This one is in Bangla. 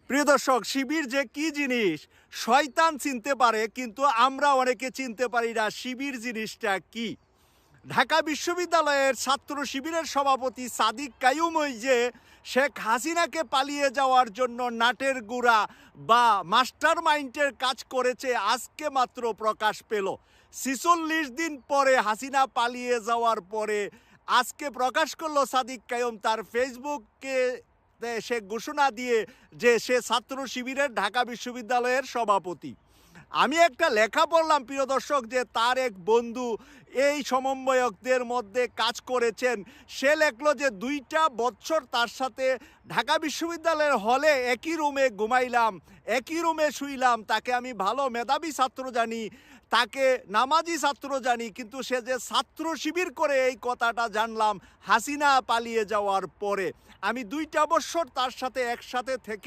প্রিয় দর্শক, শিবির যে কি জিনিস শয়তান চিনতে পারে, কিন্তু আমরা অনেকে চিনতে পারি না শিবির জিনিসটা কি। ঢাকা বিশ্ববিদ্যালয়ের ছাত্র শিবিরের সভাপতি সাদিক কাইয়ুম ওই যে শেখ হাসিনাকে পালিয়ে যাওয়ার জন্য নাটের গুড়া বা মাস্টার মাইন্ডের কাজ করেছে, আজকে মাত্র প্রকাশ পেল। ৪৬ দিন পরে হাসিনা পালিয়ে যাওয়ার পরে আজকে প্রকাশ করলো সাদিক কাইয়ুম তার ফেসবুকে সে ঘোষণা দিয়ে যে সে ছাত্র শিবিরের ঢাকা বিশ্ববিদ্যালয়ের সভাপতি। আমি একটা লেখা পড়লাম প্রিয় দর্শক, যে তার এক বন্ধু এই সমন্বয়কদের মধ্যে কাজ করেছেন। সে লেখলো যে ২টা বছর তার সাথে ঢাকা বিশ্ববিদ্যালয়ের হলে একই রুমে ঘুমাইলাম, একই রুমে শুইলাম, তাকে আমি ভালো মেধাবী ছাত্র জানি, তাকে নামাজি ছাত্র জানি, কিন্তু সে যে ছাত্র শিবির করে এই কথাটা জানলাম হাসিনা পালিয়ে যাওয়ার পরে। আমি ২টা বছর তার সাথে একসাথে থেকে